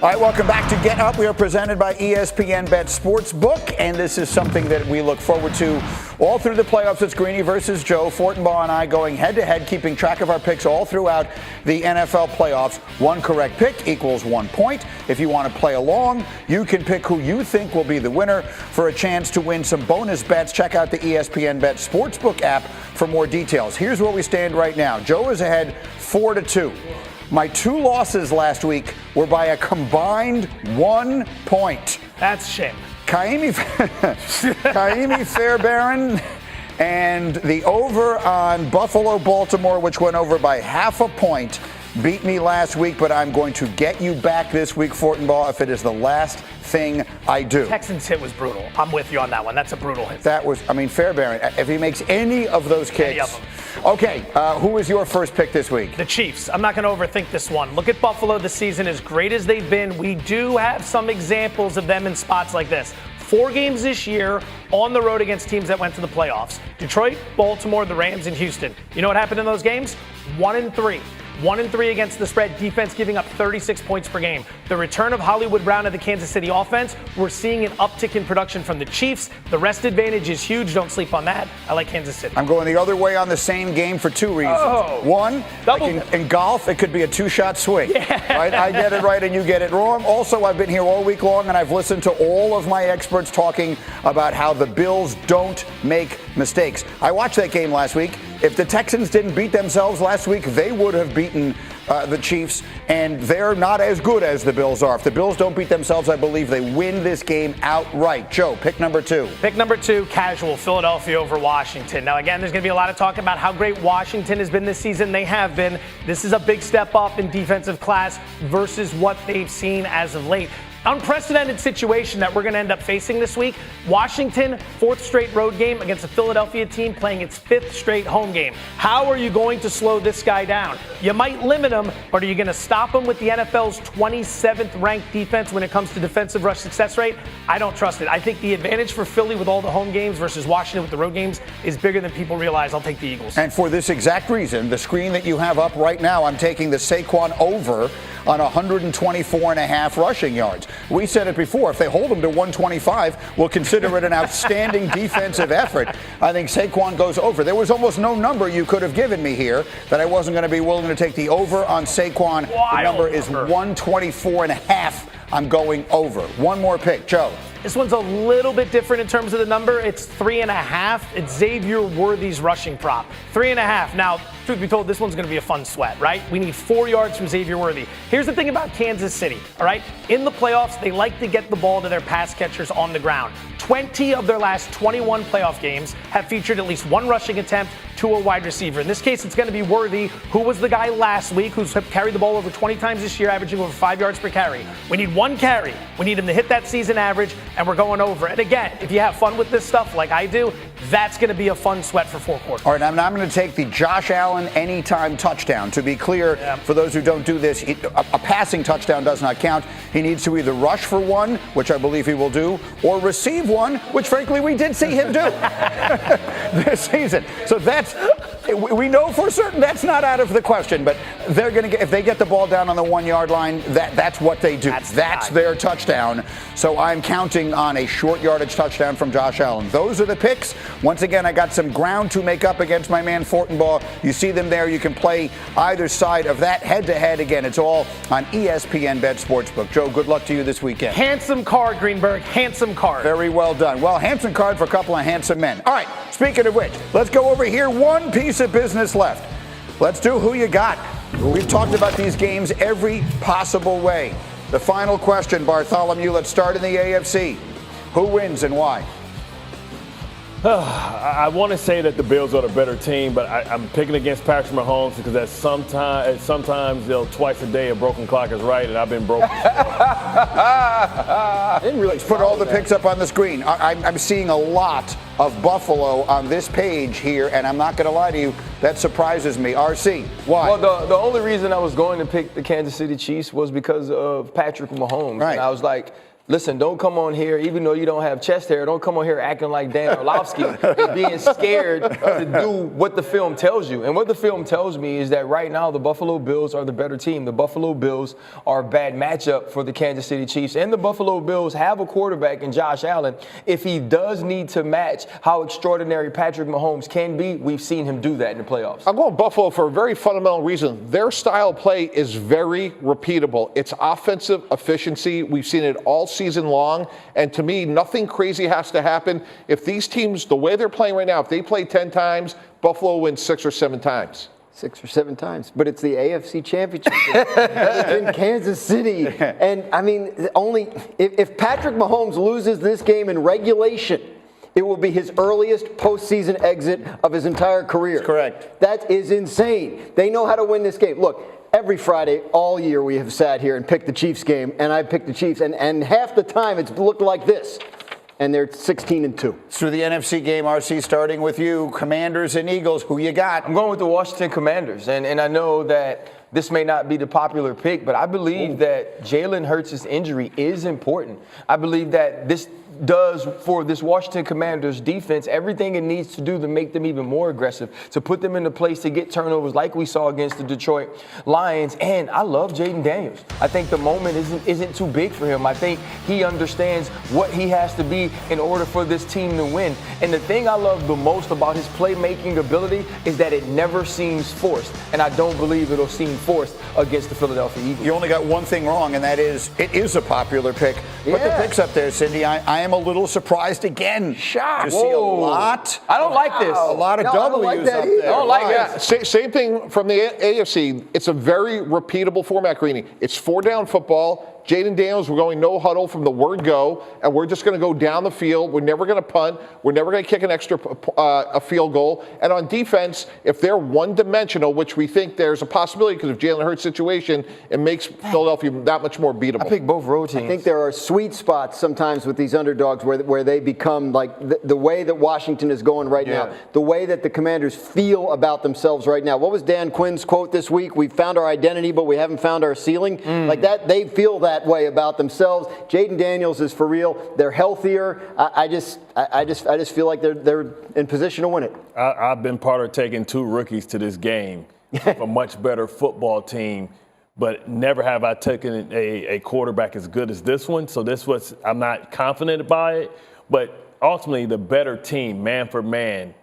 All right, welcome back to Get Up. We are presented by ESPN Bet Sportsbook, and this is something that we look forward to all through the playoffs. It's Greeny versus Joe. Fortenbaugh and I going head-to-head, keeping track of our picks all throughout the NFL playoffs. One correct pick equals 1 point. If you want to play along, you can pick who you think will be the winner for a chance to win some bonus bets. Check out the ESPN Bet Sportsbook app for more details. Here's where we stand right now. Joe is ahead 4-2. My 2 losses last week were by a combined 1 point. That's shame. Kaimi Fairbairn and the over on Buffalo-Baltimore, which went over by half a point, beat me last week, but I'm going to get you back this week, Fortenbaugh, if it is the last thing I do. Texans hit was brutal. I'm with you on that one. That's a brutal hit. That was, Fairbairn, if he makes any of those kicks. Any of them. Okay, who is your first pick this week? The Chiefs. I'm not going to overthink this one. Look at Buffalo this season. As great as they've been, we do have some examples of them in spots like this. 4 games this year on the road against teams that went to the playoffs. Detroit, Baltimore, the Rams, and Houston. You know what happened in those games? 1-3. 1-3 against the spread, defense giving up 36 points per game. The return of Hollywood Brown to the Kansas City offense, we're seeing an uptick in production from the Chiefs. The rest advantage is huge. Don't sleep on that. I like Kansas City. I'm going the other way on the same game for 2 reasons. One, like in golf, it could be a 2-shot swing. Yeah. Right? I get it right and you get it wrong. Also, I've been here all week long and I've listened to all of my experts talking about how the Bills don't make mistakes. I watched that game last week. If the Texans didn't beat themselves last week, they would have beaten the Chiefs, and they're not as good as the Bills are. If the Bills don't beat themselves, I believe they win this game outright. Joe, pick number 2. Pick number 2, casual, Philadelphia over Washington. Now, again, there's going to be a lot of talk about how great Washington has been this season. They have been. This is a big step up in defensive class versus what they've seen as of late. Unprecedented situation that we're going to end up facing this week. Washington, 4th straight road game against a Philadelphia team playing its 5th straight home game. How are you going to slow this guy down? You might limit him, but are you going to stop him with the NFL's 27th ranked defense when it comes to defensive rush success rate? I don't trust it. I think the advantage for Philly with all the home games versus Washington with the road games is bigger than people realize. I'll take the Eagles. And for this exact reason, the screen that you have up right now, I'm taking the Saquon over on 124.5 rushing yards. We said it before, if they hold him to 125, we'll consider it an outstanding defensive effort. I think Saquon goes over. There was almost no number you could have given me here that I wasn't going to be willing to take the over on Saquon. The number is 124.5. I'm going over. One more pick, Joe. This one's a little bit different in terms of the number. It's 3.5. It's Xavier Worthy's rushing prop. 3.5. Now, truth be told, this one's going to be a fun sweat, right? We need 4 yards from Xavier Worthy. Here's the thing about Kansas City, all right? In the playoffs, they like to get the ball to their pass catchers on the ground. 20 of their last 21 playoff games have featured at least 1 rushing attempt to a wide receiver. In this case, it's going to be Worthy, who was the guy last week who's carried the ball over 20 times this year, averaging over 5 yards per carry. We need 1 carry. We need him to hit that season average, and we're going over. And again, if you have fun with this stuff like I do, that's going to be a fun sweat for 4 quarters. All right, I'm going to take the Josh Allen anytime touchdown. To be clear, for those who don't do this, a passing touchdown does not count. He needs to either rush for 1, which I believe he will do, or receive 1, which frankly we did see him do this season. So we know for certain that's not out of the question, but they're going to get, if they get the ball down on the 1 yard line, that's what they do. That's their touchdown. So I'm counting on a short yardage touchdown from Josh Allen. Those are the picks. Once again, I got some ground to make up against my man Fortenbaugh. You see them there. You can play either side of that head-to-head. Again, it's all on ESPN Bet Sportsbook. Joe, good luck to you this weekend. Handsome card, Greenberg. Handsome card. Very well done. Well, handsome card for a couple of handsome men. All right, speaking of which, let's go over here. One piece of business left. Let's do Who You Got. We've talked about these games every possible way. The final question, Bartholomew. Let's start in the AFC. Who wins and why? I want to say that the Bills are the better team, but I'm picking against Patrick Mahomes because that's sometimes twice a day a broken clock is right, and I've been broken. I didn't really put all the picks up on the screen. I'm seeing a lot of Buffalo on this page here, and I'm not going to lie to you, that surprises me. RC, why? Well, the only reason I was going to pick the Kansas City Chiefs was because of Patrick Mahomes. Right. And I was like, Listen, don't come on here, even though you don't have chest hair, don't come on here acting like Dan Orlovsky and being scared to do what the film tells you. And what the film tells me is that right now the Buffalo Bills are the better team. The Buffalo Bills are a bad matchup for the Kansas City Chiefs. And the Buffalo Bills have a quarterback in Josh Allen. If he does need to match how extraordinary Patrick Mahomes can be, we've seen him do that in the playoffs. I'm going Buffalo for a very fundamental reason. Their style of play is very repeatable. It's offensive efficiency. We've seen it all season long. And to me, nothing crazy has to happen. If these teams, the way they're playing right now, if they play 10 times, Buffalo wins 6 or 7 times. 6 or 7 times, but it's the AFC Championship. It's in Kansas City. And I mean, if Patrick Mahomes loses this game in regulation, it will be his earliest postseason exit of his entire career. That's correct. That is insane. They know how to win this game. Look, every Friday, all year, we have sat here and picked the Chiefs game, and I picked the Chiefs, and half the time it's looked like this. And they're 16-2. Through the NFC game, RC, starting with you. Commanders and Eagles, who you got? I'm going with the Washington Commanders, and I know that this may not be the popular pick, but I believe that Jalen Hurts' injury is important. I believe that this does for this Washington Commanders defense everything it needs to do to make them even more aggressive, to put them in a place to get turnovers like we saw against the Detroit Lions. And I love Jaden Daniels. I think the moment isn't too big for him. I think he understands what he has to be in order for this team to win. And the thing I love the most about his playmaking ability is that it never seems forced. And I don't believe it'll seem forced against the Philadelphia Eagles. You only got one thing wrong, and that is it is a popular pick. Put the picks up there, Cindy. I am a little surprised again. Shocked. To see a lot. I don't like this. A lot of W's up there. I don't like that. Same thing from the AFC. It's a very repeatable format, Greeny. It's 4-down football. Jaden Daniels, we're going no huddle from the word go, and we're just going to go down the field. We're never going to punt. We're never going to kick an extra a field goal. And on defense, if they're one-dimensional, which we think there's a possibility because of Jalen Hurts' situation, it makes Philadelphia that much more beatable. I pick both road teams. I think there are sweet spots sometimes with these underdogs where they become like the way that Washington is going right now, the way that the Commanders feel about themselves right now. What was Dan Quinn's quote this week? We found our identity, but we haven't found our ceiling. Like that, they feel that way about themselves. Jaden Daniels is for real. They're healthier. I just feel like they're in position to win it. I've been part of taking 2 rookies to this game, a much better football team, but never have I taken a quarterback as good as this one. So I'm not confident by it, but ultimately the better team, man for man,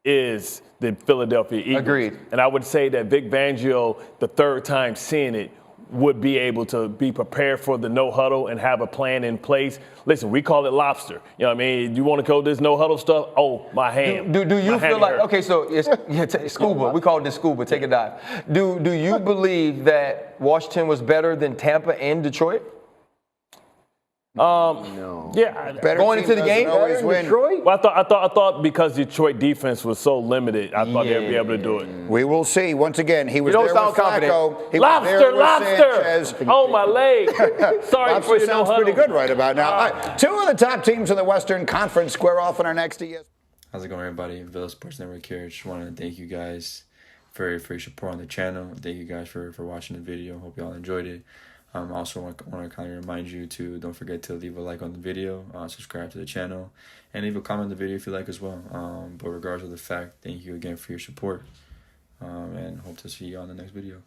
is the Philadelphia Eagles. Agreed. And I would say that Vic Fangio, the third time seeing it, would be able to be prepared for the no huddle and have a plan in place. Listen, we call it lobster. You know what I mean? You want to go this no huddle stuff? Oh, my hand. Do you feel like, okay, so it's scuba. We call this scuba. Take a dive. Do you believe that Washington was better than Tampa and Detroit? No. Yeah. Better Going team into the doesn't game? always win. Detroit? Well, I thought because Detroit defense was so limited, I thought they'd be able to do it. We will see. Once again, he was You don't there sound with confident. Flacco. He was there with Sanchez. Oh, my leg. Sorry for Lobster your sounds no pretty huddle. good right about now. All right, 2 of the top teams in the Western Conference square off in our next ES. How's it going, everybody? Villa Sports Network here. Just wanted to thank you guys for your support on the channel. Thank you guys for watching the video. Hope you all enjoyed it. I also want to kind of remind you to don't forget to leave a like on the video, subscribe to the channel, and leave a comment on the video if you like as well. But regardless of the fact, thank you again for your support, and hope to see you on the next video.